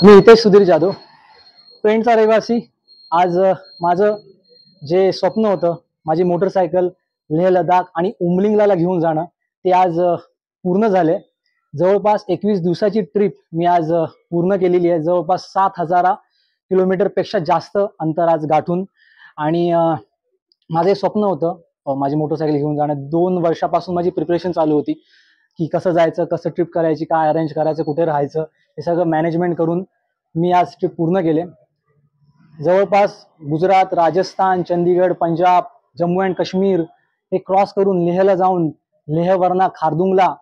मी हितेश सुधीर जाधव, पेणचा रहिवासी। आज माझं जे स्वप्न होतं, माझी मोटरसायकल लेह लडाख आणि उमलिंगला घेऊन जाणं, ते आज पूर्ण झाले। जवळपास 21 दिवसाची ट्रिप मी आज पूर्ण केलेली आहे। जवळपास 7000 किलोमीटर पेक्षा जास्त अंतर आज गाठून। आणि माझे स्वप्न होतं माझी मोटरसायकल घेऊन जाणं। 2 वर्षापासून माझी प्रिपरेशन चालू होती की कसं जायचं, कसं ट्रिप करायची, काय अरेंज करायचं, कुठे राहायचं, हे सगळं मॅनेजमेंट करून मी आज ट्रिप पूर्ण केले। जवळपास गुजरात, राजस्थान, चंदीगड, पंजाब, जम्मू अँड काश्मीर हे क्रॉस करून लेहला जाऊन लेहवरना खारदुंगला,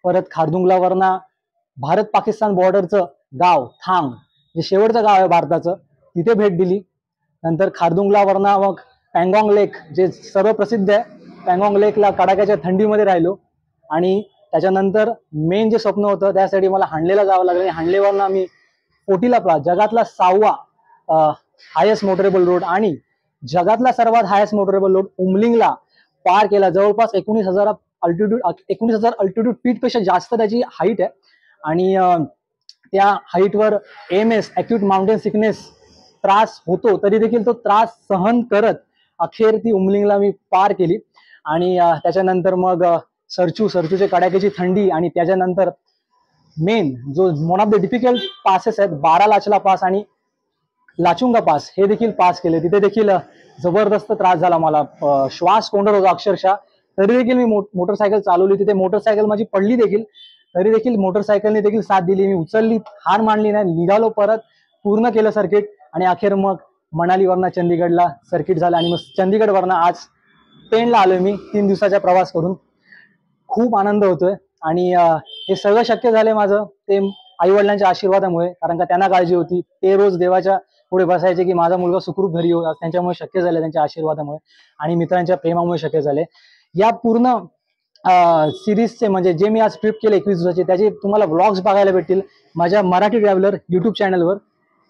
परत खारदुंगलावरना भारत पाकिस्तान बॉर्डरचं गाव थांग, जे शेवटचं गाव आहे भारताचं, तिथे भेट दिली। नंतर खारदुंगलावरना मग पँगॉन्ग लेक, जे सर्व प्रसिद्ध आहे, पँगॉन्ग लेकला कडाक्याच्या थंडीमध्ये राहिलो। आणि त्याच्यानंतर मेन जे स्वप्न होतं त्यासाठी मला हांडलेला जावं लागलं। हांडलेवरनं मी कोटीला पास, जगातला 6वा हायेस्ट मोटरेबल रोड आणि जगातला सर्वात हायेस्ट मोटरेबल रोड उमलिंगला पार केला। जवळपास 19,000 अल्टिट्यूड फीट पेक्षा जास्त त्याची हाईट आहे। आणि त्या हाईटवर एमएस अक्यूट माउंटेन सिकनेस त्रास होतो, तरी देखील तो त्रास सहन करत अखेर ती उमलिंगला मी पार केली। आणि त्याच्यानंतर मग सरचूचे कडाक्याची थंडी, आणि त्याच्यानंतर मेन जो one of the difficult passes आहेत, 12 लाचला पास आणि लाचुंगा पास, हे देखील पास केले। तिथे देखील जबरदस्त त्रास झाला मला, श्वास कोंडत होता अक्षरशः। तरी देखील मी मोटरसायकल चालवली। तिथे मोटरसायकल माझी पडली देखील, तरी देखील मोटरसायकलने देखील साथ दिली। मी उचलली, हार मानली नाही, निघालो परत, पूर्ण केलं सर्किट। आणि अखेर मग मनालीवरनं चंदीगडला सर्किट झालं आणि मग चंदीगडवरनं आज पेणला आलोय मी 3 दिवसाचा प्रवास करून। खूप आनंद होतोय। आणि हे सगळं शक्य झाले माझं ते आई वडिलांच्या आशीर्वादामुळे, कारण का त्यांना काळजी होती, ते रोज देवाच्या पुढे बसायचे की माझा मुलगा सुखरूप घरी येऊ। त्यांच्यामुळे शक्य झाले, त्यांच्या आशीर्वादामुळे आणि मित्रांच्या प्रेमामुळे शक्य झाले। या पूर्ण सिरीजचे म्हणजे जे मी आज ट्रिप केले 21 दिवसाचे, त्याचे तुम्हाला व्लॉग्स बघायला भेटतील माझ्या मराठी ट्रॅव्हलर YouTube चॅनलवर।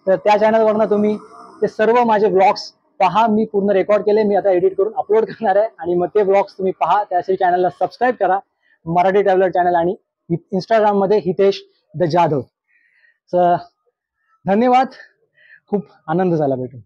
तर त्या चॅनलवरनं तुम्ही ते सर्व माझे व्लॉग्स पहा। मी पूर्ण रेकॉर्ड केले, मी आता एडिट करून अपलोड करणार आहे आणि मग ते व्लॉग्स तुम्ही पहा। त्यासाठी चॅनलला सबस्क्राईब करा, मराठी ट्रॅव्हलर चॅनल, आणि इंस्टाग्राम मध्ये हितेश द जाधव। धन्यवाद, खूप आनंद झाला भेटून।